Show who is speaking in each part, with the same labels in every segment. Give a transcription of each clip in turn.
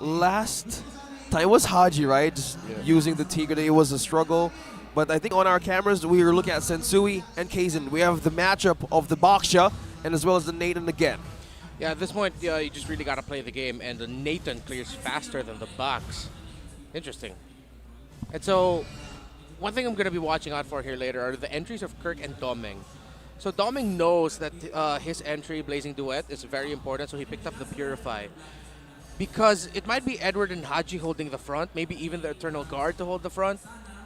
Speaker 1: last time it was Haji, right? Just using the Tigre, it was a struggle. But I think on our cameras, we were looking at Sensui and Kaizen. We have the matchup of the Baksha and as well as the Nathan again.
Speaker 2: Yeah, at this point, you just really got to play the game, and the Nathan clears faster than the Box. Interesting. And so, one thing I'm going to be watching out for here later are the entries of Kirk and Doming. So Doming knows that his entry, Blazing Duet, is very important, so he picked up the Purify. Because it might be Edward and Haji holding the front, maybe even the Eternal Guard to hold the front.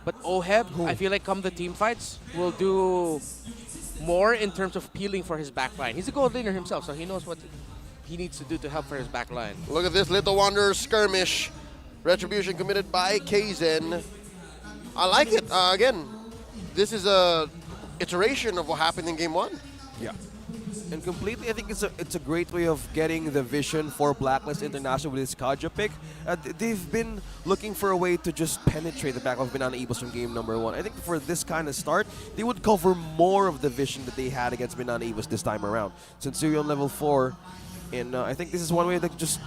Speaker 2: But Oheb, I feel like come the team fights, will do more in terms of peeling for his back line. He's a gold laner himself, so he knows what he needs to do to help for his back line.
Speaker 3: Look at this Little Wanderer skirmish. Retribution committed by Kaizen. I like it. Again, this is a iteration of what happened in Game 1.
Speaker 1: Yeah. And completely, I think it's a great way of getting the vision for Blacklist International with this Kaja pick. They've been looking for a way to just penetrate the back of Minana Evos from game number 1. I think for this kind of start, they would cover more of the vision that they had against Minana Evos this time around. Since you're on level 4, and I think this is one way of just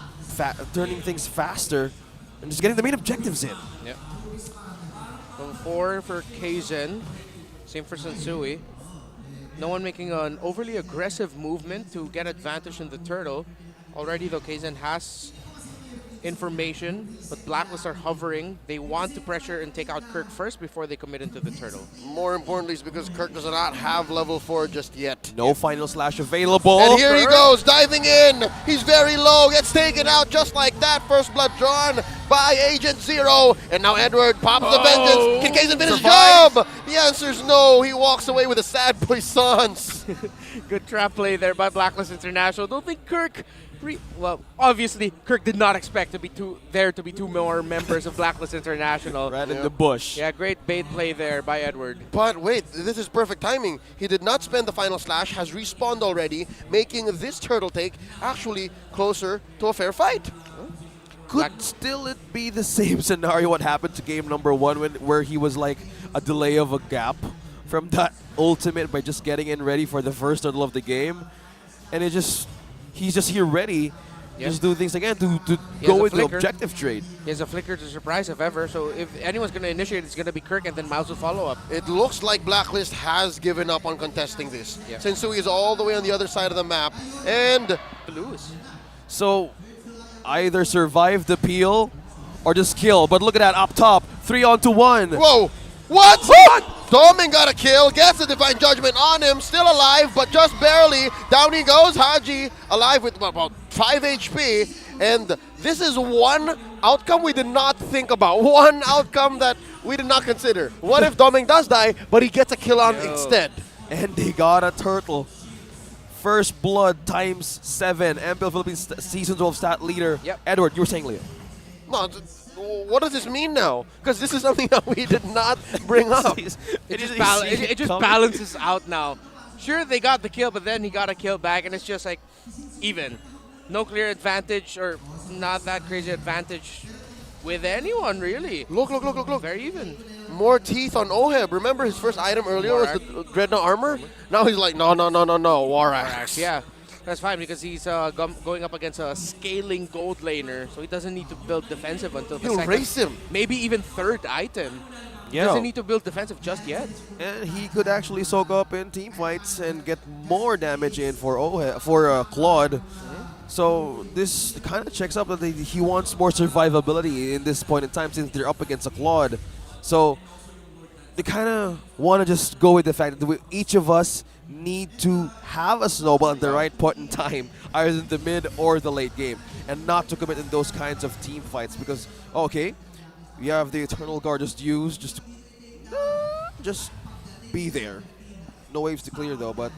Speaker 1: turning things faster and just getting the main objectives in.
Speaker 2: Yep. Level 4 for Kaizen. Same for Sensui. No one making an overly aggressive movement to get advantage in the turtle. Already, though, Kaizen has information, but Blacklist are hovering. They want to pressure and take out Kirk first before they commit into the turtle.
Speaker 3: More importantly is because Kirk does not have level 4 just yet.
Speaker 1: No final slash available.
Speaker 3: And here he goes, diving in. He's very low, gets taken out just like that. First blood drawn by Agent Zero. And now Edward pops the vengeance. Can Kaizen finish his job? The answer is no. He walks away with a sad puissance.
Speaker 2: Good trap play there by Blacklist International. Don't think Kirk... Well, obviously, Kirk did not expect to be two more members of Blacklist International.
Speaker 1: Right in the bush.
Speaker 2: Yeah, great bait play there by Edward.
Speaker 3: But wait, this is perfect timing. He did not spend the final slash, has respawned already, making this turtle take actually closer to a fair fight.
Speaker 1: Could still it be the same scenario what happened to game number 1 where he was like a delay of a gap from that ultimate by just getting in ready for the first turtle of the game, and he's just here ready, just do things again to go with the objective trade.
Speaker 2: He has a flicker to surprise if ever, so if anyone's going to initiate, it's going to be Kirk, and then Miles will follow up.
Speaker 3: It looks like Blacklist has given up on contesting this. Yeah. Sensui is all the way on the other side of the map, and
Speaker 2: lose.
Speaker 1: So either survive the peel or just kill. But look at that up top, 3-on-1.
Speaker 3: Whoa! What? Doming got a kill, gets the Divine Judgment on him, still alive, but just barely. Down he goes, Haji, alive with about 5 HP. And this is one outcome we did not think about. One outcome that we did not consider. What if Doming does die, but he gets a kill on instead?
Speaker 1: And they got a turtle. First blood times 7. MPL Philippines Season 12 stat leader.
Speaker 2: Yep.
Speaker 1: Edward, you were saying, Leo.
Speaker 3: No, what does this mean now? Because this is something that we did not bring up.
Speaker 2: It just balances out now. Sure, they got the kill, but then he got a kill back, and it's just like even. No clear advantage, or not that crazy advantage with anyone, really.
Speaker 3: Look.
Speaker 2: Very even.
Speaker 3: More teeth on Oheb. Remember his first item earlier was the Dreadnought armor? Now he's like, no, War Axe.
Speaker 2: Yeah. That's fine because he's going up against a scaling gold laner, so he doesn't need to build defensive until the second,
Speaker 3: race him.
Speaker 2: Maybe even third item. He doesn't need to build defensive just yet.
Speaker 1: And he could actually soak up in team fights and get more damage in for Claude. So this kind of checks up that he wants more survivability in this point in time since they're up against a Claude. So they kind of want to just go with the fact that each of us need to have a snowball at the right point in time, either in the mid or the late game, and not to commit in those kinds of team fights because, okay, we have the Eternal Guard just be there. No waves to clear though, but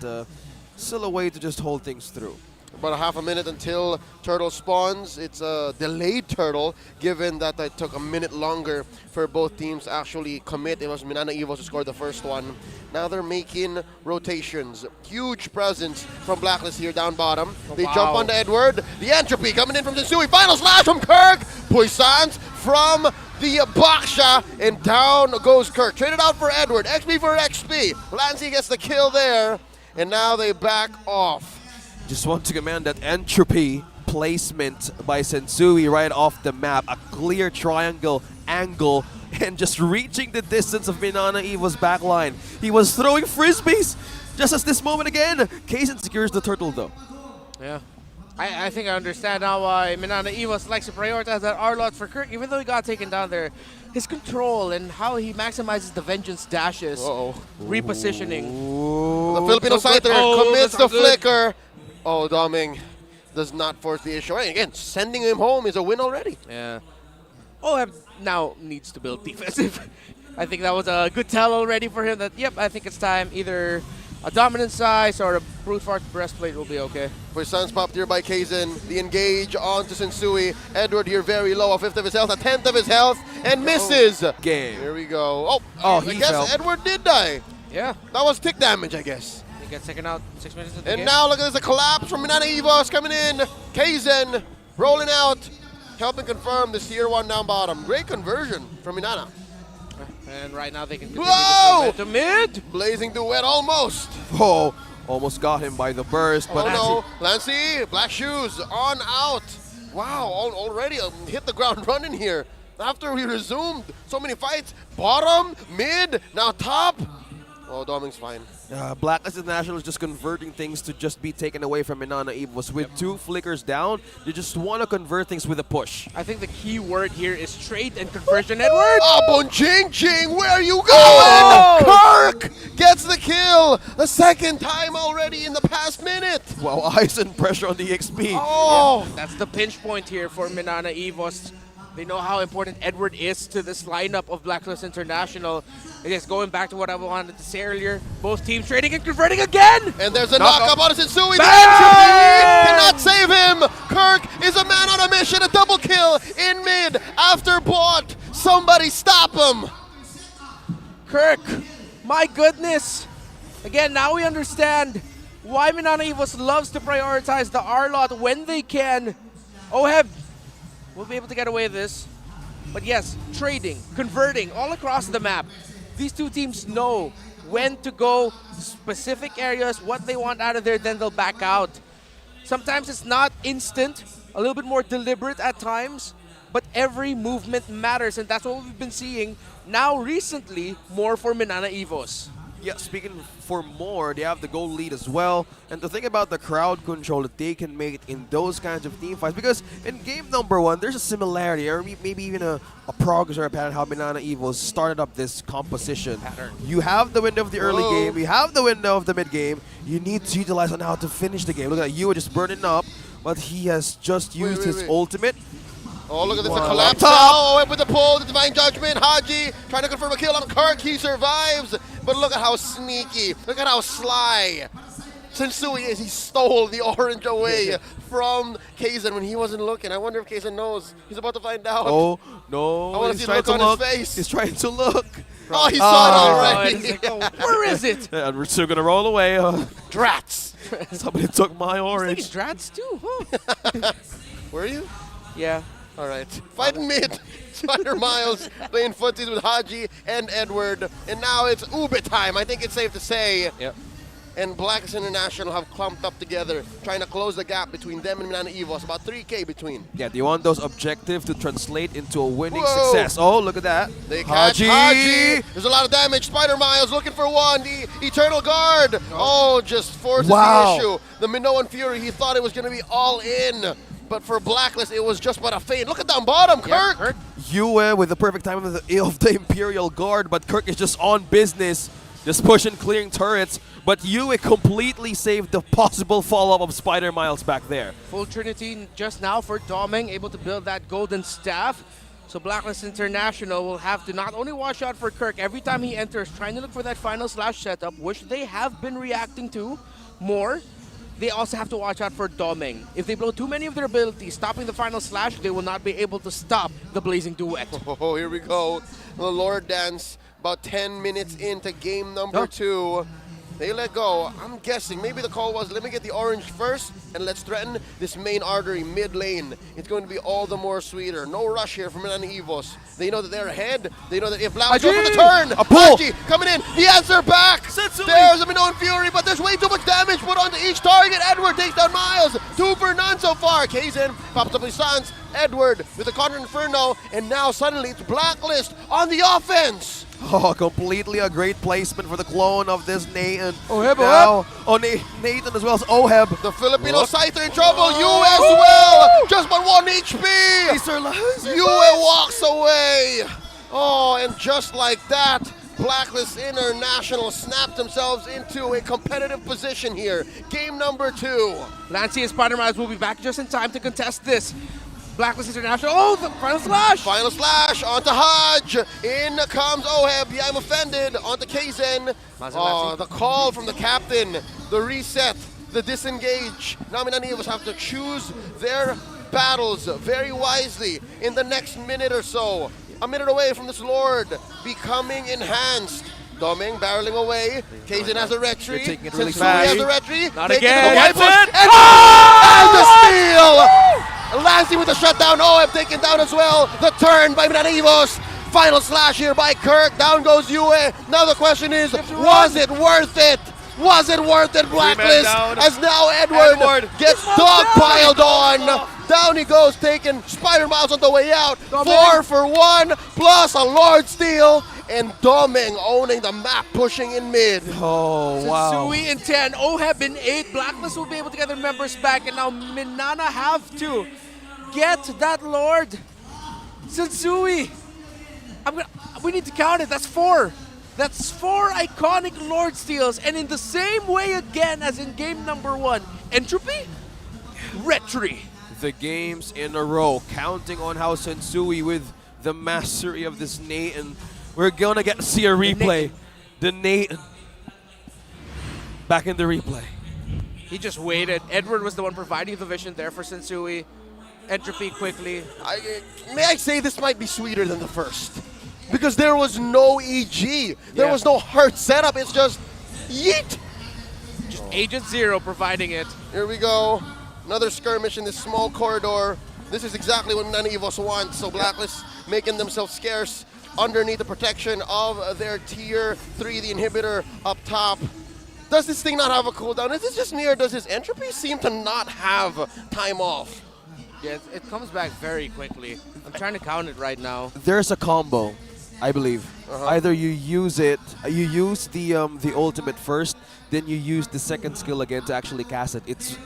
Speaker 1: still a way to just hold things through.
Speaker 3: About a half a minute until turtle spawns. It's a delayed turtle, given that it took a minute longer for both teams to actually commit. It was Minana Evos who scored the first one. Now they're making rotations. Huge presence from Blacklist here down bottom. They jump onto Edward. The entropy coming in from Sensui. Final slash from Kirk. Puissance from the Baksha, and down goes Kirk. Traded out for Edward. XP for XP. Lancy gets the kill there, and now they back off.
Speaker 1: Just want to command that entropy placement by Sensui right off the map. A clear triangle angle and just reaching the distance of Minana Evos' backline. He was throwing frisbees just as this moment again. Kaizen secures the turtle though.
Speaker 2: Yeah. I think I understand now why Minana Evos likes to prioritize that R-Lot for Kirk, even though he got taken down there. His control and how he maximizes the vengeance dashes, repositioning.
Speaker 3: The Filipino
Speaker 2: So good.
Speaker 3: Scyther
Speaker 2: Oh,
Speaker 3: commits
Speaker 2: that's
Speaker 3: the
Speaker 2: not good.
Speaker 3: flicker. Oh, Doming does not force the issue. And again, sending him home is a win already.
Speaker 2: Yeah. OHEB now needs to build defensive. I think that was a good tell already for him that, yep, I think it's time. Either a dominant size or a brute force breastplate will be okay.
Speaker 3: For Suns popped here by Kaizen. The engage onto Sensui. Edward here very low, a fifth of his health, a tenth of his health, and misses.
Speaker 1: Game.
Speaker 3: Here we go. Oh,
Speaker 1: Oh,
Speaker 3: I
Speaker 1: he
Speaker 3: guess
Speaker 1: fell.
Speaker 3: Edward did die.
Speaker 2: Yeah.
Speaker 3: That was tick damage, I guess.
Speaker 2: He gets taken out 6 minutes into the
Speaker 3: And
Speaker 2: game.
Speaker 3: now look at this, a collapse from Minana Evos coming in. Kaizen rolling out, helping confirm this tier 1 down bottom. Great conversion from Minana.
Speaker 2: And right now they can continue
Speaker 3: Whoa!
Speaker 2: to mid.
Speaker 3: Blazing duet almost.
Speaker 1: Oh, almost got him by the burst, but
Speaker 3: Oh no, Lancy, black shoes, on out. Wow, already hit the ground running here. After we resumed so many fights, bottom, mid, now top. Oh, Doming's fine.
Speaker 1: Blacklist International is just converting things to just be taken away from Minana Evos. With 2 flickers down, they just want to convert things with a push.
Speaker 2: I think the key word here is trade and conversion, Edward.
Speaker 3: Oh, Bonjing Jing, where are you going?
Speaker 2: Oh!
Speaker 3: Kirk gets the kill. The second time already in the past minute.
Speaker 1: Wow, eyes and pressure on the XP.
Speaker 3: Oh,
Speaker 2: That's the pinch point here for Minana Evos. They know how important Edward is to this lineup of Blacklist International. I guess going back to what I wanted to say earlier, both teams trading and converting again.
Speaker 3: and there's a
Speaker 1: Knock
Speaker 3: knock-up on Sensui. The
Speaker 2: Bang!
Speaker 3: entropy cannot save him. Kirk is a man on a mission, a double kill in mid after bot. Somebody stop him.
Speaker 2: Kirk, my goodness. Again, now we understand why Minana Evos loves to prioritize the R-Lot when they can. OHEB will be able to get away with this. But yes, trading, converting all across the map. These two teams know when to go, specific areas, what they want out of there, then they'll back out. Sometimes it's not instant, a little bit more deliberate at times, but every movement matters, and that's what we've been seeing now recently more for Minana Evos.
Speaker 1: Yeah, speaking for more, they have the goal lead as well. And to think about the crowd control that they can make in those kinds of team fights, because in game number 1, there's a similarity, or maybe even a progress or a pattern how Minana Evos started up this composition. You have the window of the early game, you have the window of the mid game, you need to utilize on how to finish the game. Look at that, you just burning up, but he has just used his ultimate.
Speaker 3: Oh, look at this, a
Speaker 1: Wow.
Speaker 3: collapse
Speaker 1: Top.
Speaker 3: now. Oh, with the pull, the Divine Judgment. Haji trying to confirm a kill on Kirk. He survives. But look at how sneaky. Look at how sly Sensui is. He stole the orange away from Kaizen when he wasn't looking. I wonder if Kaizen knows. He's about to find out.
Speaker 1: Oh, no,
Speaker 3: I wanna
Speaker 1: he's
Speaker 3: see the
Speaker 1: trying
Speaker 3: look
Speaker 1: to
Speaker 3: on his
Speaker 1: look.
Speaker 3: face.
Speaker 1: He's trying to look.
Speaker 3: Oh, he saw it
Speaker 2: Oh,
Speaker 3: already.
Speaker 2: it's like, oh, where is it?
Speaker 1: And we're still gonna roll away.
Speaker 3: Drats.
Speaker 1: Somebody took my
Speaker 2: Thinking
Speaker 1: orange.
Speaker 2: Drats too, huh?
Speaker 3: Were you?
Speaker 2: Yeah.
Speaker 3: All right. Fighting mid. Spider Miles playing footsies with Haji and Edward. And now it's Ube time. I think it's safe to say.
Speaker 2: Yep.
Speaker 3: And Blacklist International have clumped up together, trying to close the gap between them and Minana Evos. About 3K between.
Speaker 1: Yeah, they want those objectives to translate into a winning
Speaker 3: Whoa.
Speaker 1: success. Oh, look at that.
Speaker 3: They catch Haji. There's a lot of damage. Spider Miles looking for one. The Eternal Guard. Oh, just forces
Speaker 1: Wow.
Speaker 3: the issue. The Minoan Fury, he thought it was going to be all in. But for Blacklist, it was just but a feint. Look at down bottom,
Speaker 2: Yeah,
Speaker 3: Kirk.
Speaker 1: Yue with the perfect time of the Imperial Guard, but Kirk is just on business, just pushing, clearing turrets. But Yue completely saved the possible follow-up of Spider Miles back there.
Speaker 2: Full Trinity just now for Doming, able to build that golden staff. So Blacklist International will have to not only watch out for Kirk every time he enters, trying to look for that final slash setup, which they have been reacting to more. They also have to watch out for Doming. If they blow too many of their abilities, stopping the final slash, they will not be able to stop the Blazing Duet.
Speaker 3: Oh, here we go. The Lord Dance about 10 minutes into game number 2. They let go. I'm guessing maybe the call was, let me get the orange first and let's threaten this main artery mid lane. It's going to be all the more sweeter. No rush here from Minana Evos. They know that they're ahead. They know that if Blacklist goes for the turn,
Speaker 1: A pull.
Speaker 3: Haji coming in. The answer back.
Speaker 1: Setsui.
Speaker 3: There's a Minoan Fury, but there's way too much damage put onto each target. Edward takes down Miles. 2 for none so far. Kaizen pops up his sons. Edward with the Contra Inferno, and now suddenly it's Blacklist on the offense.
Speaker 1: Oh, completely a great placement for the clone of this Nathan.
Speaker 2: Oheb,
Speaker 1: Now, Nathan as well as Oheb.
Speaker 3: The Filipino Scyther in trouble. You as well. Just but 1 HP. Yue walks away. Oh, and just like that, Blacklist International snapped themselves into a competitive position here. Game number 2.
Speaker 2: Lancy and Spider-Man will be back just in time to contest this. Blacklist International. Oh, the final slash!
Speaker 3: Final slash onto Hodge. In comes Oheb. Yeah, I'm offended. Onto Kaizen. Oh, the call from the captain. The reset. The disengage. Now Minana Evos have to choose their battles very wisely in the next minute or so. A minute away from this Lord becoming enhanced. Doming barreling away. Kaizen has a retry.
Speaker 1: They're taking it really
Speaker 3: Setsui
Speaker 1: fast.
Speaker 3: has a retry.
Speaker 2: Not
Speaker 3: Taking
Speaker 2: again.
Speaker 3: the white
Speaker 2: That's
Speaker 3: push.
Speaker 2: it.
Speaker 3: And the steal! Lancy with the shutdown. Oheb taken down as well. The turn by Minana Evos. Final slash here by Kirk. Down goes Yue. Now the question is, was it worth it? Was it worth it, Blacklist?
Speaker 1: down.
Speaker 3: As now Edward gets dogpiled on. Down he goes, taking Spider Miles on the way out. 4 for 1, plus a Lord Steal. And Doming owning the map, pushing in mid.
Speaker 1: Oh, wow.
Speaker 2: Setsui in 10, Oheb in 8. Blacklist will be able to get their members back, and now Minana have to get that Lord. Setsui. We need to count it. That's 4. That's 4 iconic Lord steals, and in the same way again as in game number 1. Entropy, retry.
Speaker 1: The games in a row, counting on how Setsui with the mastery of this Nathan. We're gonna get to see a replay. The Nathan. Back in the replay.
Speaker 2: He just waited. Edward was the one providing the vision there for Setsui. Entropy quickly.
Speaker 3: May I say this might be sweeter than the first? Because there was no EG. There was no hard setup. It's just yeet.
Speaker 2: Just Agent Zero providing it.
Speaker 3: Here we go. Another skirmish in this small corridor. This is exactly what Minana Evos wants. So Blacklist making themselves scarce underneath the protection of their tier 3, the inhibitor up top. Does this thing not have a cooldown? Is this just me, or does his entropy seem to not have time off?
Speaker 2: Yeah, it comes back very quickly. I'm trying to count it right now.
Speaker 1: There's a combo, I believe. Either you use it, you use the ultimate first, then you use the second skill again to actually cast it.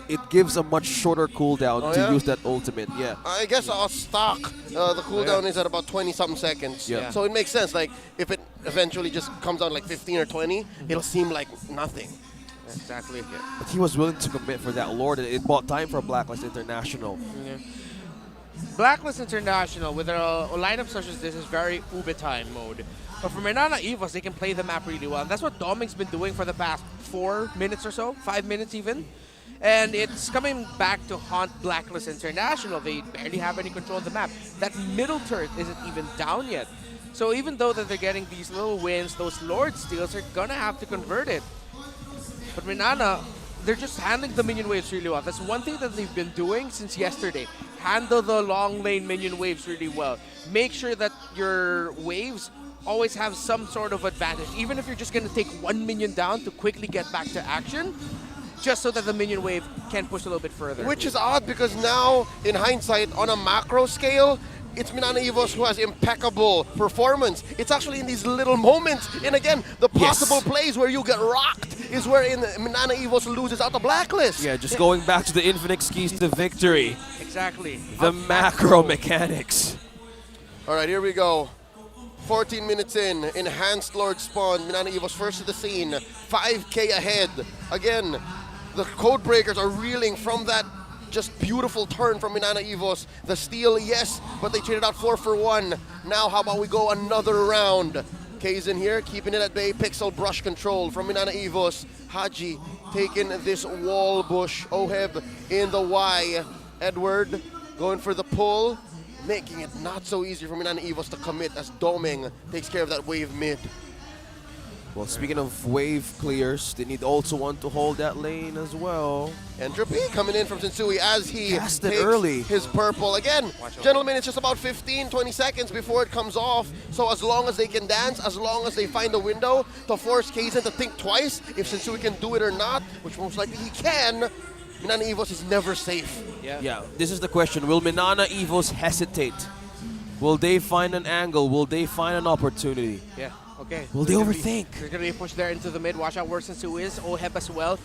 Speaker 1: It gives a much shorter cooldown to use that ultimate. Yeah.
Speaker 3: I guess our stock, the cooldown is at about 20-something seconds.
Speaker 1: Yeah.
Speaker 3: So it makes sense. Like, if it eventually just comes down like 15 or 20, it'll seem like nothing.
Speaker 2: Exactly.
Speaker 1: But he was willing to commit for that Lord, and it bought time for Blacklist International.
Speaker 2: Yeah. Blacklist International, with a lineup such as this, is very Ube time mode. But for Minana Evos, they can play the map really well. And that's what Doming's been doing for the past 4 minutes or so, 5 minutes even. And it's coming back to haunt Blacklist International. They barely have any control of the map. That middle turret isn't even down yet. So even though that they're getting these little wins, those Lord steals are gonna have to convert it. But Minana, they're just handling the minion waves really well. That's one thing that they've been doing since yesterday. Handle the long lane minion waves really well. Make sure that your waves always have some sort of advantage. Even if you're just going to take 1 minion down to quickly get back to action, just so that the minion wave can push a little bit further.
Speaker 3: Which is odd because now, in hindsight, on a macro scale, it's Minana Evos who has impeccable performance. It's actually in these little moments. And again, the possible plays where you get rocked is where Minana Evos loses out the Blacklist.
Speaker 1: Yeah, just going back to the infinite keys to victory.
Speaker 2: Exactly.
Speaker 1: The macro mechanics.
Speaker 3: All right, here we go. 14 minutes in, enhanced Lord spawn. Minana Evos first to the scene, 5k ahead. Again, the code breakers are reeling from that just beautiful turn from Minana Evos. The steal, yes, but they traded out 4 for 1. Now how about we go another round? Kaizen here, keeping it at bay. Pixel brush control from Minana Evos. Haji taking this wall bush. Oheb in the Y. Edward going for the pull, making it not so easy for Minana Evos to commit as Doming takes care of that wave mid.
Speaker 1: Well, speaking of wave clears, they need also one to hold that lane as well.
Speaker 3: Entropy coming in from Sensui as he
Speaker 1: Cast it
Speaker 3: takes
Speaker 1: early.
Speaker 3: his purple. Again, gentlemen, it's just about 15, 20 seconds before it comes off. So as long as they can dance, as long as they find a window to force Kaizen to think twice if Sensui can do it or not, which most likely he can, Minana Evos is never safe.
Speaker 1: Yeah, this is the question. Will Minana Evos hesitate? Will they find an angle? Will they find an opportunity?
Speaker 2: Yeah, okay.
Speaker 1: Will they overthink?
Speaker 2: They're going to be pushed there into the mid. Watch out where Sensu is. Oheb as well.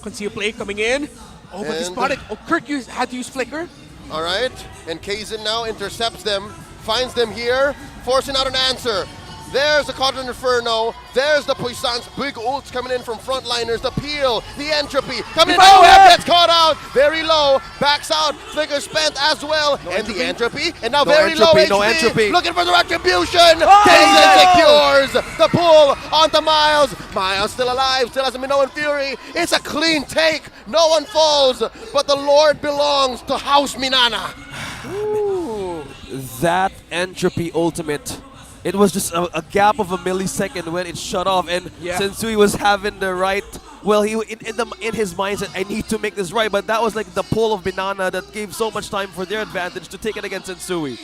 Speaker 2: Conceal play coming in. Oh, but they
Speaker 3: And-
Speaker 2: spotted. Oh, Kirk had to use Flicker.
Speaker 3: All right, and Kaizen now intercepts them, finds them here, forcing out an answer. There's the Quadrant Inferno. There's the Puissance. Big ults coming in from frontliners. The Peel, the Entropy. Coming in. Oh, gets caught out. Very low. Backs out. Flicker spent as well. And the Entropy. And now
Speaker 1: No
Speaker 3: very low
Speaker 1: entropy,
Speaker 3: HP.
Speaker 1: no entropy.
Speaker 3: Looking for the retribution. Kaizen secures the pull onto Miles. Miles still alive. Still has a Minoan Fury. It's a clean take. No one falls. But the Lord belongs to House Minana.
Speaker 1: That Entropy ultimate. It was just a gap of a millisecond when it shut off, and Sensui was having the right. Well, he in his mindset, I need to make this right, but that was like the pull of Minana that gave so much time for their advantage to take it against Sensui.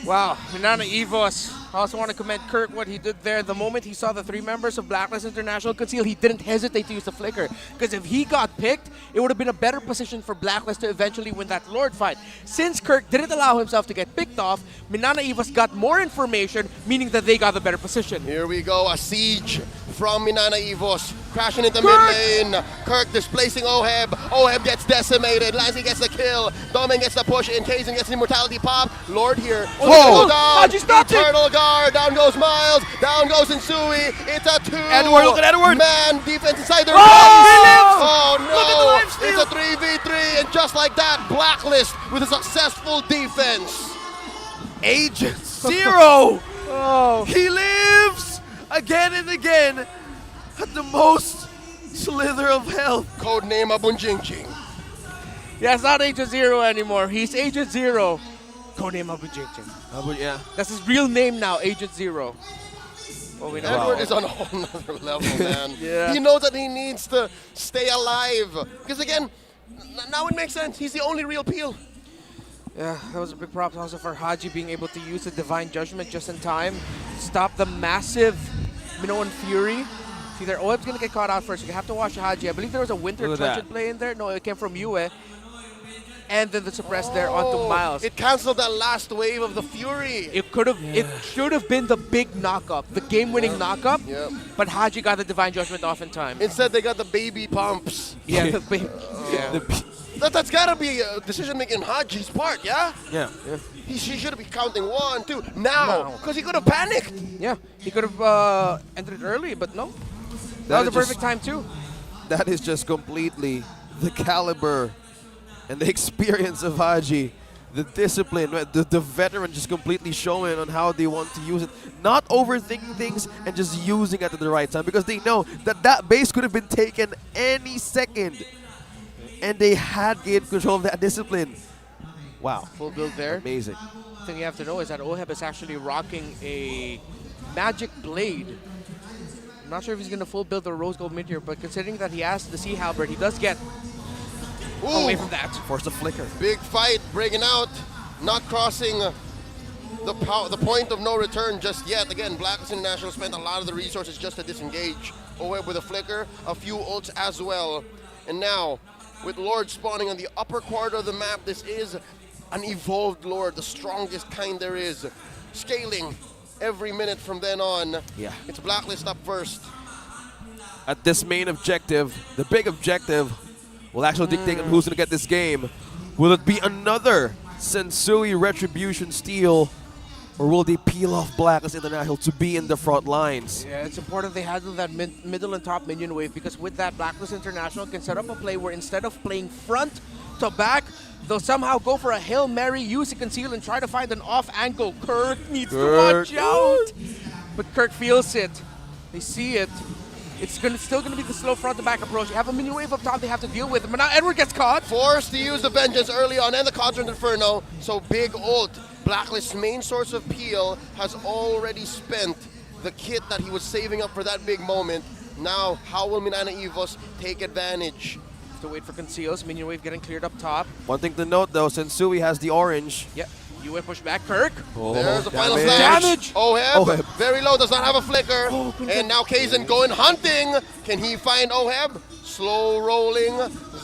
Speaker 2: Wow, Minana Evos. I also want to commend Kirk what he did there. The moment he saw the 3 members of Blacklist International conceal, he didn't hesitate to use the Flicker. Because if he got picked, it would have been a better position for Blacklist to eventually win that Lord fight. Since Kirk didn't allow himself to get picked off, Minana Evos got more information, meaning that they got the better position.
Speaker 3: Here we go, a siege from Minana Evos, crashing into
Speaker 2: Kirk!
Speaker 3: mid lane. Kirk displacing Oheb. Oheb gets decimated. Lansing gets the kill. Domin gets the push in. Kaizen gets the immortality pop. Lord here.
Speaker 1: Whoa!
Speaker 2: Haji stopped it!
Speaker 3: Eternal guard. Down goes Miles. Down goes Insui. It's a 2.
Speaker 1: Edward, look at Edward!
Speaker 3: Man, defense inside their
Speaker 1: Oh, he lives!
Speaker 3: Oh no!
Speaker 1: Look at the lifesteal!
Speaker 3: It's a 3v3, and just like that, Blacklist with a successful defense.
Speaker 1: Agent Zero!
Speaker 2: Oh.
Speaker 1: He lives again and again at the most slither of health.
Speaker 3: Codename Abunjingching.
Speaker 2: Yeah, it's not Agent Zero anymore. He's Agent Zero. Codename Abu Jinjin.
Speaker 1: Yeah.
Speaker 2: That's his real name now, Agent Zero. Well, we know.
Speaker 3: Edward is on a whole nother level, man.
Speaker 2: Yeah.
Speaker 3: He knows that he needs to stay alive. Because again, now it makes sense. He's the only real Peel.
Speaker 2: Yeah, that was a big prop also for Haji being able to use the Divine Judgment just in time. Stop the massive Minoan Fury. See there, Oeb's going to get caught out first. You have to watch Haji. I believe there was a Winter
Speaker 1: Look at
Speaker 2: Truncheon
Speaker 1: that.
Speaker 2: play in there. No, it came from Yue. And then the suppress there onto Miles.
Speaker 3: It canceled that last wave of the Fury.
Speaker 2: It could have, it should have been the big knock-up, the game-winning knock-up.
Speaker 3: Yep.
Speaker 2: But Haji got the Divine Judgment off in time.
Speaker 3: Instead, they got the baby pumps.
Speaker 2: Yeah, the big, yeah.
Speaker 3: That's got to be a decision-making on Haji's part, yeah?
Speaker 1: Yeah.
Speaker 3: He should be counting 1, 2, now. Because he could have panicked.
Speaker 2: Yeah, he could have entered early, but no. That was a perfect time too.
Speaker 1: That is just completely the caliber and the experience of Haji. The discipline, the veteran just completely showing on how they want to use it. Not overthinking things and just using it at the right time because they know that that base could have been taken any second. And they had gained control of that discipline. Wow.
Speaker 2: Full build there.
Speaker 1: Amazing.
Speaker 2: The thing you have to know is that Oheb is actually rocking a magic blade. I'm not sure if he's going to full build the rose gold mid here, but considering that he has the sea halberd, he does get away from that.
Speaker 1: Force the flicker.
Speaker 3: Big fight breaking out, not crossing the point of no return just yet. Again, Blacklist International spent a lot of the resources just to disengage. Oheb with a flicker, a few ults as well. And now, with Lord spawning on the upper quarter of the map, this is an evolved Lord, the strongest kind there is. Scaling every minute from then on.
Speaker 1: Yeah.
Speaker 3: It's Blacklist up first.
Speaker 1: At this main objective, the big objective will actually dictate on who's going to get this game. Will it be another Sensui Retribution steal, or will they peel off Blacklist International to be in the front lines?
Speaker 2: Yeah, it's important they handle that middle and top minion wave because with that, Blacklist International can set up a play where instead of playing front to back, they'll somehow go for a Hail Mary, use a conceal, and try to find an off angle. Kirk needs to watch out. But Kirk feels it. They see it. It's still going to be the slow front to back approach. You have a minion wave up top they have to deal with. But now Edward gets caught.
Speaker 3: Forced to use the Vengeance early on and the Quadrant Inferno. So big ult. Blacklist's main source of peel has already spent the kit that he was saving up for that big moment. Now, how will Minana Evos take advantage?
Speaker 2: To wait for conceals. Minion wave getting cleared up top.
Speaker 1: One thing to note though, since Sui has the orange.
Speaker 2: Yep. UA push back. Kirk.
Speaker 3: There's the final
Speaker 1: damage.
Speaker 3: flash.
Speaker 2: Damage.
Speaker 3: Oheb,
Speaker 1: Oheb.
Speaker 3: very low, does not have a flicker.
Speaker 2: couldn't
Speaker 3: And now Kaizen going hunting. Can he find Oheb? Slow rolling.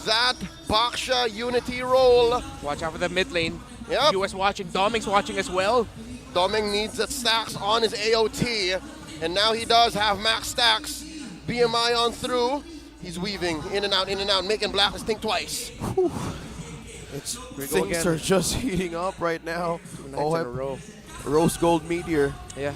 Speaker 3: That Baksha Unity roll.
Speaker 2: Watch out for the mid lane.
Speaker 3: Yep.
Speaker 2: US watching. Doming's watching as well.
Speaker 3: Doming needs that stacks on his AOT. And now he does have max stacks. BMI on through. He's weaving in and out, making Blacklist think twice.
Speaker 1: Things
Speaker 2: again.
Speaker 1: are just heating up right now.
Speaker 2: 2 nights in a
Speaker 1: Oheb,
Speaker 2: row.
Speaker 1: Rose Gold Meteor.
Speaker 2: Yeah.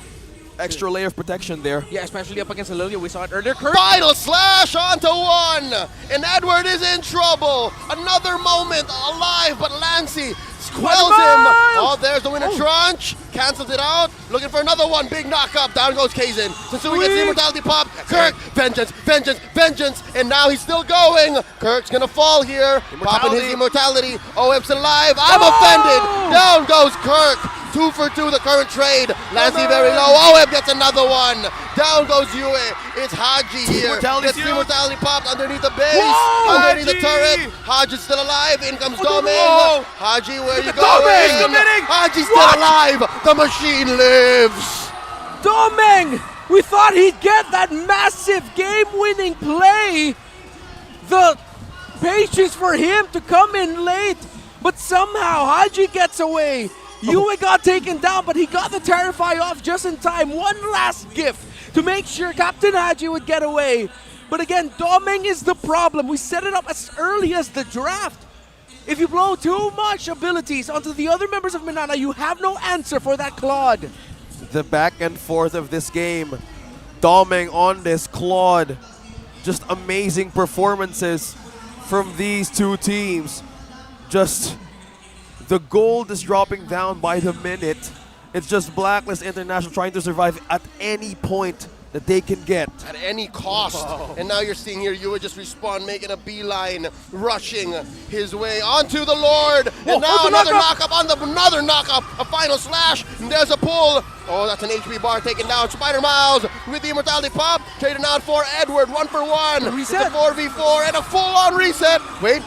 Speaker 1: Extra layer of protection there.
Speaker 2: Yeah, especially up against Lilia. We saw it earlier. Kirk.
Speaker 3: Final slash onto one. And Edward is in trouble. Another moment alive, but Lancy quells him. Oh, there's the winner tranche. Cancels it out. Looking for another one. Big knock-up. Down goes Kaizen. Sensui gets the immortality pop. Kirk, vengeance, vengeance, vengeance. And now he's still going. Kirk's going to fall here. Popping his immortality. OM's alive. I'm offended. Down goes Kirk. 2 for 2, the current trade. Lancy very low. OM gets another one. Down goes Yue. It's Haji here. Gets the immortality popped underneath the base.
Speaker 1: Whoa,
Speaker 3: underneath the
Speaker 1: Haji.
Speaker 3: turret. Haji's still alive. In comes Doming.
Speaker 1: whoa.
Speaker 3: Haji, where you
Speaker 1: Doming.
Speaker 3: going?
Speaker 1: Committing.
Speaker 3: Haji's still alive. The machine lives.
Speaker 2: Doming! We thought he'd get that massive game-winning play. The patience for him to come in late, but somehow Haji gets away. Yue got taken down, but he got the Terrify off just in time. One last gift to make sure Captain Haji would get away. But again, Doming is the problem. We set it up as early as the draft. If you blow too much abilities onto the other members of Minana, you have no answer for that Claude.
Speaker 1: The back and forth of this game. Doming on this Claude. Just amazing performances from these two teams. Just the gold is dropping down by the minute. It's just Blacklist International trying to survive at any point that they can get.
Speaker 3: At any cost. And now you're seeing here, Yue just respawn, making a beeline, rushing his way onto the Lord. And now another knock-up on another knock-up. A final slash. And there's a pull. Oh, that's an HP bar taken down. Spider Miles with the immortality pop. Trading out for Edward. 1 for 1.
Speaker 2: Reset.
Speaker 3: It's a 4v4 and a full-on reset. Wait.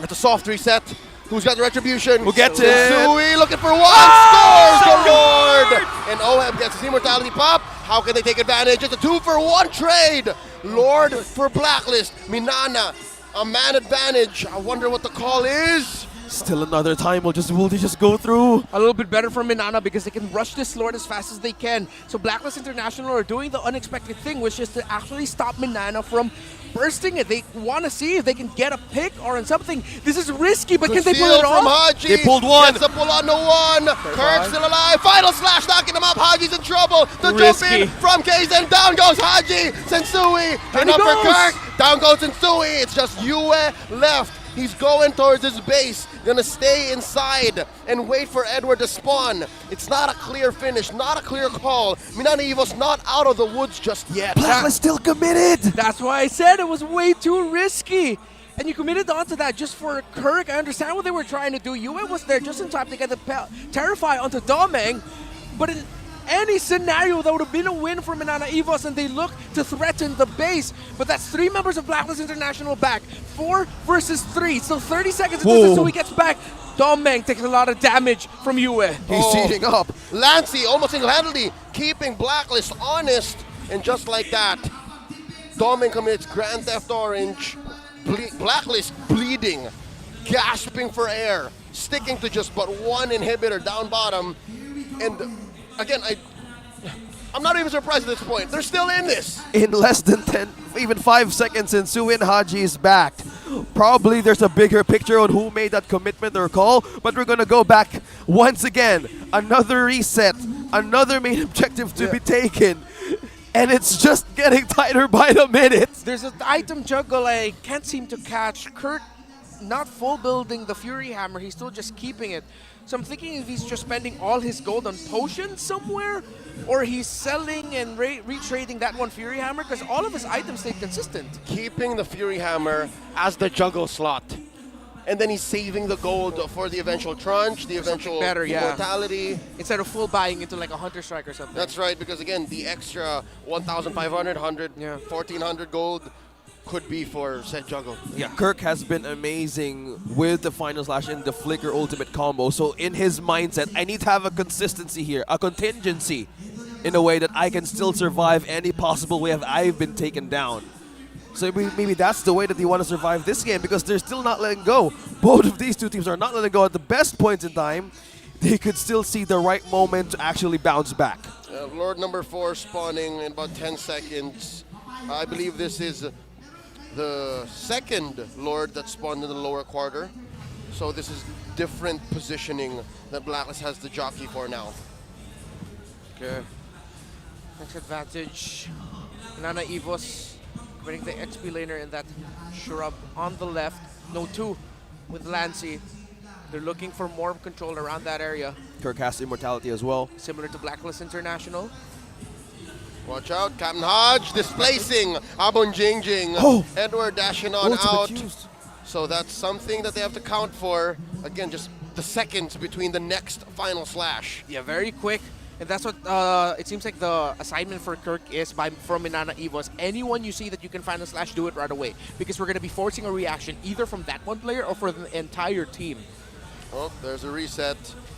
Speaker 3: That's a soft reset. Who's got the retribution?
Speaker 1: Who gets it?
Speaker 3: Sui looking for one. Scores the Lord. And Oheb gets his immortality pop. How can they take advantage? It's a 2-for-1 trade. Lord for Blacklist. Minana, a man advantage. I wonder what the call is.
Speaker 1: Still another time. Will they just go through?
Speaker 2: A little bit better for Minana because they can rush this Lord as fast as they can. So Blacklist International are doing the unexpected thing, which is to actually stop Minana from bursting it. They want to see if they can get a pick or on something. This is risky, but can they pull it
Speaker 3: from
Speaker 2: off?
Speaker 3: Haji.
Speaker 1: They pulled one.
Speaker 3: Gets the pull on the one. Kirk's still alive. Final slash knocking him up. Haji's in trouble. The
Speaker 2: Risky.
Speaker 3: jump in from Kaizen. Down goes Haji. Sensui. And up for Kirk. Down goes Sensui. It's just Yue left. He's going towards his base, gonna stay inside and wait for Edward to spawn. It's not a clear finish, not a clear call. Minana Evos not out of the woods just yet.
Speaker 1: Blacklist still committed.
Speaker 2: That's why I said it was way too risky. And you committed onto that just for Kirk. I understand what they were trying to do. Yue was there just in time to get the Terrify onto Doming. But in any scenario, that would have been a win for Minana Evos, and they look to threaten the base. But that's 3 members of Blacklist International back. 4 versus 3. So 30 seconds into this, so he gets back. Doming takes a lot of damage from Yue.
Speaker 1: He's heating up.
Speaker 3: Lancy almost single-handedly keeping Blacklist honest. And just like that, Doming commits Grand Theft Orange. Blacklist bleeding, gasping for air, sticking to just but one inhibitor down bottom. And again, I'm not even surprised at this point. They're still in this.
Speaker 1: In less than 10, even 5 seconds, and Suin Haji is back. Probably there's a bigger picture on who made that commitment or call, but we're gonna go back once again. Another reset, another main objective to be taken. And it's just getting tighter by the minute.
Speaker 2: There's an item juggle I can't seem to catch. Kurt not full building the Fury Hammer, he's still just keeping it. So I'm thinking if he's just spending all his gold on potions somewhere, or he's selling and retrading that one Fury Hammer, because all of his items stayed consistent.
Speaker 3: Keeping the Fury Hammer as the juggle slot. and then he's saving the gold for the eventual tranche, the eventual
Speaker 2: better, yeah.
Speaker 3: immortality.
Speaker 2: Instead of full buying into like a Hunter Strike or something.
Speaker 3: That's right, because again, the extra 1,500, 100,
Speaker 2: Yeah.
Speaker 3: 1,400 gold could be for said juggle.
Speaker 1: Yeah, Kirk has been amazing with the Final Slash and the Flicker Ultimate combo. So in his mindset, I need to have a consistency here, a contingency, in a way that I can still survive any possible way I've been taken down. So maybe that's the way that you want to survive this game, because they're still not letting go. Both of these two teams are not letting go at the best points in time. They could still see the right moment to actually bounce back.
Speaker 3: Lord number 4 spawning in about 10 seconds. I believe this is the second Lord that spawned in the lower quarter. So this is different positioning that Blacklist has the jockey for now.
Speaker 2: Okay. Next advantage. Minana Evos winning the XP laner in that shrub on the left. No 2 with Lancy. They're looking for more control around that area.
Speaker 1: Kirk has immortality as well.
Speaker 2: Similar to Blacklist International.
Speaker 3: Watch out, Captain Hodge displacing Abon Jingjing.
Speaker 1: Oh!
Speaker 3: Edward dashing on
Speaker 1: Ultimate
Speaker 3: out.
Speaker 1: used.
Speaker 3: So that's something that they have to count for. Again, just the seconds between the next final slash.
Speaker 2: Yeah, very quick. And that's what it seems like the assignment for Kirk is from Minana Evos. Anyone you see that you can Final Slash, do it right away. Because we're going to be forcing a reaction either from that one player or for the entire team.
Speaker 3: Oh, there's a reset.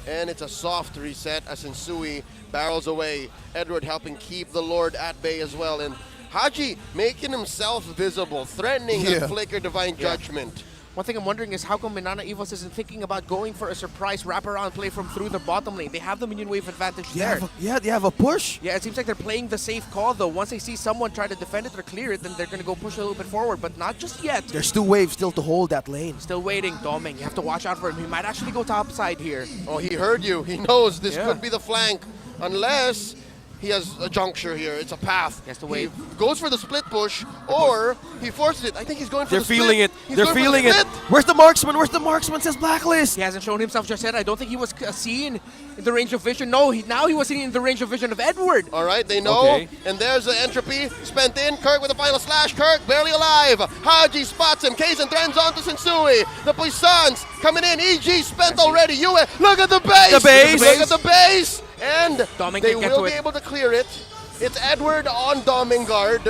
Speaker 3: And it's a soft reset as Insui barrels away. Edward helping keep the Lord at bay as well. And Haji making himself visible, threatening that Flicker Divine Judgment.
Speaker 2: One thing I'm wondering is how come Minana Evos isn't thinking about going for a surprise wraparound play from through the bottom lane. They have the minion wave advantage there.
Speaker 1: They have a push.
Speaker 2: Yeah, it seems like they're playing the safe call though. Once they see someone try to defend it or clear it, then they're going to go push a little bit forward, but not just yet.
Speaker 1: There's 2 waves still to hold that lane.
Speaker 2: Still waiting. Doming, you have to watch out for him. He might actually go top side here.
Speaker 3: Oh, he heard you. He knows this
Speaker 2: Yeah.
Speaker 3: could be the flank. Unless he has a juncture here. It's a path.
Speaker 2: He has to wait.
Speaker 3: He goes for the split push, or he forces it. I think he's going for
Speaker 1: They're
Speaker 3: the split.
Speaker 1: feeling it.
Speaker 3: He's
Speaker 1: They're
Speaker 3: going for the
Speaker 1: feeling it.
Speaker 3: split.
Speaker 1: Where's the marksman? Where's the marksman? Says Blacklist.
Speaker 2: He hasn't shown himself just yet. I don't think he was seen in the range of vision. No, now he was seen in the range of vision of Edward.
Speaker 3: All right, they know.
Speaker 1: Okay.
Speaker 3: And there's the entropy spent in. Kirk with a final slash. Kirk barely alive. Haji spots him. Kaizen trends on to Sensui. The Puissance coming in. EG spent already. Yue, look at the base.
Speaker 1: The base.
Speaker 3: Look at the base. And
Speaker 2: Doming
Speaker 3: they
Speaker 2: can get
Speaker 3: will
Speaker 2: to
Speaker 3: be
Speaker 2: it.
Speaker 3: able to clear it. It's Edward on Doming guard.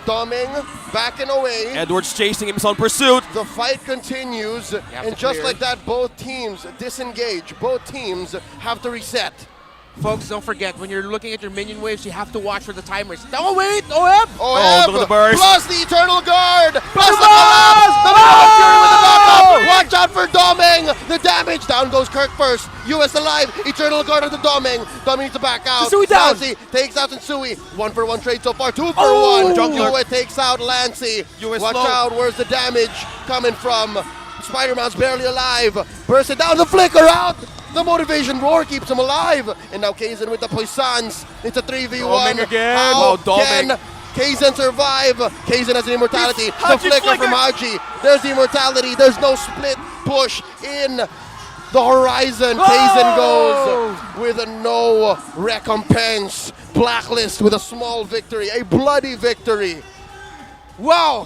Speaker 3: Doming backing away.
Speaker 1: Edward's chasing him. He's on pursuit.
Speaker 3: The fight continues. And
Speaker 2: to
Speaker 3: just
Speaker 2: clear.
Speaker 3: like that, both teams disengage. Both teams have to reset.
Speaker 2: Folks, don't forget, when you're looking at your minion waves, you have to watch for the timers. Oh, wait! OM!
Speaker 3: Oh,
Speaker 1: look at the burst.
Speaker 3: Plus the Eternal Guard! Plus the
Speaker 2: burst!
Speaker 3: collapse! The Minana Fury with the knockup! Watch out for Doming! The damage! Down goes Kirk first. US alive! Eternal Guard of the Doming! Doming needs to back out.
Speaker 2: Sensui down.
Speaker 3: Lancy takes out Sensui. 1-for-1 trade so far. 2-for-1.
Speaker 2: Oh!
Speaker 3: Yue takes out Lancy.
Speaker 1: US
Speaker 3: Watch
Speaker 1: low.
Speaker 3: out, where's the damage coming from? Spider-Man's barely alive. Bursting down the flicker out! The motivation roar keeps him alive. And now Kaizen with the Puissance. It's a 3v1.
Speaker 1: Doming again.
Speaker 3: How
Speaker 1: Wow, Doming.
Speaker 3: can Kaizen survive? Kaizen has the immortality. The
Speaker 1: Haji
Speaker 3: flicker from
Speaker 1: flicker.
Speaker 3: Haji. There's the immortality. There's no split push in the horizon. Kaizen goes with a no recompense. Blacklist with a small victory. A bloody victory.
Speaker 2: Wow!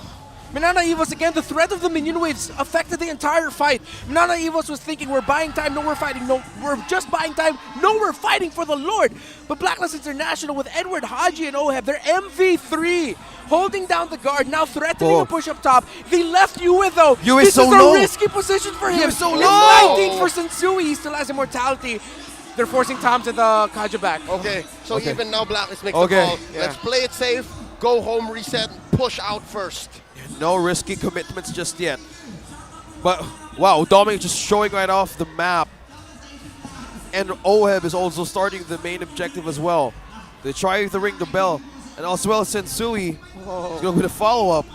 Speaker 2: Minana Evos again, the threat of the minion waves affected the entire fight. Minana Evos was thinking, we're buying time, no we're fighting, no we're just buying time, no we're fighting for the Lord. But Blacklist International with Edward, Haji, and Oheb, they're MV3, holding down the guard, now threatening a push up top. They left Yue though.
Speaker 1: Yue is
Speaker 2: This
Speaker 1: so
Speaker 2: is
Speaker 1: low.
Speaker 2: a risky position for him.
Speaker 1: is so
Speaker 2: It's
Speaker 1: low.
Speaker 2: 19 for Sensui, he still has immortality. They're forcing Tom to the Kaja back.
Speaker 3: Okay, so
Speaker 1: Okay.
Speaker 3: even now Blacklist makes
Speaker 1: Okay.
Speaker 3: the call.
Speaker 2: Yeah.
Speaker 3: Let's play it safe. Go home, reset, push out first.
Speaker 1: No risky commitments just yet. But wow, Doming just showing right off the map. And Oheb is also starting the main objective as well. They try to ring the bell. And as well, Sensui is going with a follow-up.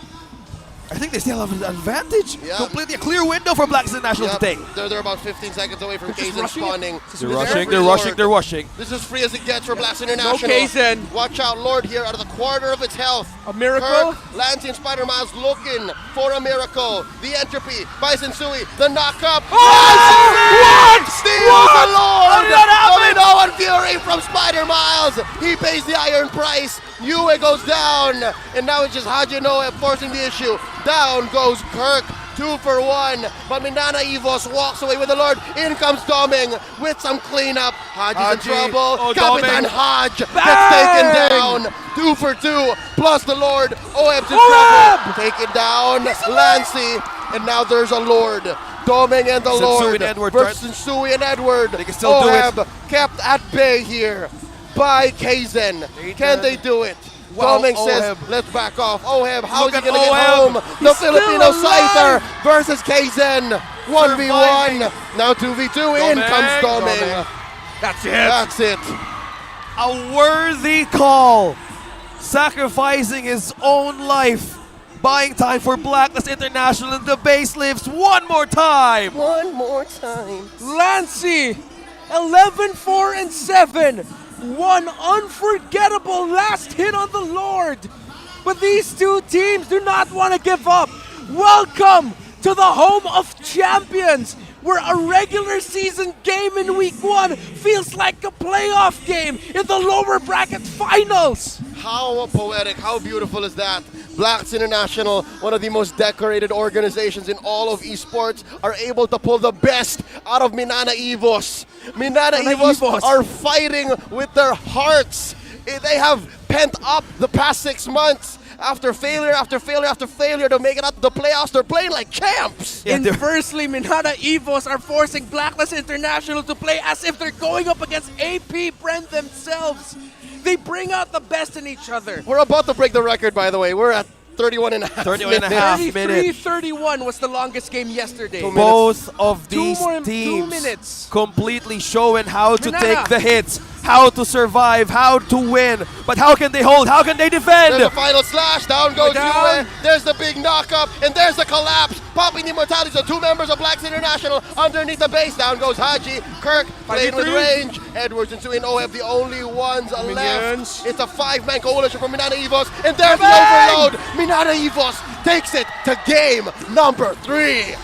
Speaker 1: I think they still have an advantage.
Speaker 3: Yeah.
Speaker 1: Completely a clear window for Black International
Speaker 3: Yep,
Speaker 1: to take.
Speaker 3: they're about 15 seconds away from
Speaker 2: Just
Speaker 3: Kaizen
Speaker 2: rushing it.
Speaker 3: spawning.
Speaker 2: Just
Speaker 1: They're
Speaker 2: They're
Speaker 1: rushing,
Speaker 3: free
Speaker 1: they're rushing,
Speaker 3: Lord.
Speaker 1: they're rushing.
Speaker 3: This is as free as it gets for Blast International.
Speaker 2: Kaizen.
Speaker 3: Watch out, Lord here out of the quarter of its health.
Speaker 2: A miracle.
Speaker 3: Kirk, Lancy, and Spider-Miles looking for a miracle. The entropy by Sensui. The knockup.
Speaker 2: What?
Speaker 3: Steals the Lord.
Speaker 2: How did that happen?
Speaker 3: Domino and Fury from Spider-Miles. He pays the iron price. Yue goes down. And now it's just Haji Noe forcing the issue. Down goes Kirk 2 for 1. But Minana Evos walks away with the Lord. In comes Doming with some cleanup. Haji's in trouble.
Speaker 1: Oh,
Speaker 3: Capitan
Speaker 1: Doming.
Speaker 3: Haj gets
Speaker 2: Bang!
Speaker 3: taken down. 2 for 2. Plus the Lord. Oheb's in
Speaker 2: Oheb!
Speaker 3: trouble. Taken down. Lancy. And now there's a Lord. Doming and the
Speaker 1: Sensui
Speaker 3: Lord
Speaker 1: and Edward
Speaker 3: versus Sensui and Edward.
Speaker 1: They can still do it.
Speaker 3: Oheb kept at bay here by Kaizen. Can they do it?
Speaker 1: Wow,
Speaker 3: Doming says,
Speaker 1: Oheb.
Speaker 3: let's back off. Oheb, how's
Speaker 1: Look
Speaker 3: he
Speaker 1: at
Speaker 3: going to get
Speaker 1: Oheb.
Speaker 3: home? The Filipino
Speaker 2: still
Speaker 3: Scyther
Speaker 2: alive.
Speaker 3: versus Kaizen. 1v1. Now 2v2. In comes Doming.
Speaker 1: Doming.
Speaker 2: That's it.
Speaker 3: That's it.
Speaker 1: A worthy call. Sacrificing his own life. Buying time for Blacklist International, and the base lives one more time.
Speaker 3: One more time.
Speaker 2: Lancy, 11-4-7. One unforgettable last hit on the Lord. But these two teams do not want to give up. Welcome to the home of champions, where a regular season game in week 1 feels like a playoff game in the lower bracket finals.
Speaker 3: How poetic, how beautiful is that? Blacks International, one of the most decorated organizations in all of esports, are able to pull the best out of Minana Evos. Minana Evos are fighting with their hearts. They have pent up the past 6 months. After failure, after failure, after failure to make it out to the playoffs, they're playing like champs.
Speaker 1: Yeah, they're-
Speaker 2: Inversely, Minana Evos are forcing Blacklist International to play as if they're going up against AP Brand themselves. They bring out the best in each other.
Speaker 3: We're about to break the record, by the way. We're at 31 and a half
Speaker 1: 31 and a
Speaker 3: minutes.
Speaker 1: half. minute.
Speaker 2: 33-31 was the longest game yesterday.
Speaker 3: 2 minutes.
Speaker 1: Both of
Speaker 2: Two
Speaker 1: these
Speaker 2: more- 2
Speaker 1: teams
Speaker 2: minutes.
Speaker 1: completely showing how to
Speaker 2: Minana.
Speaker 1: take the hits, how to survive, how to win. But how can they hold? How can they
Speaker 3: There's
Speaker 1: defend?
Speaker 3: the final slash. Down goes
Speaker 2: down.
Speaker 3: Yue. There's the big knock-up. And there's the collapse. Popping the immortality. So 2 members of Blacks International underneath the base. Down goes Haji. Kirk playing with
Speaker 2: 5v3.
Speaker 3: range. Edwards and Sui and Oheb the only ones
Speaker 2: Minions.
Speaker 3: left. It's a 5-man coalition from Minana Evos. And there's the
Speaker 2: Bang!
Speaker 3: overload. Minana Evos takes it to game number 3.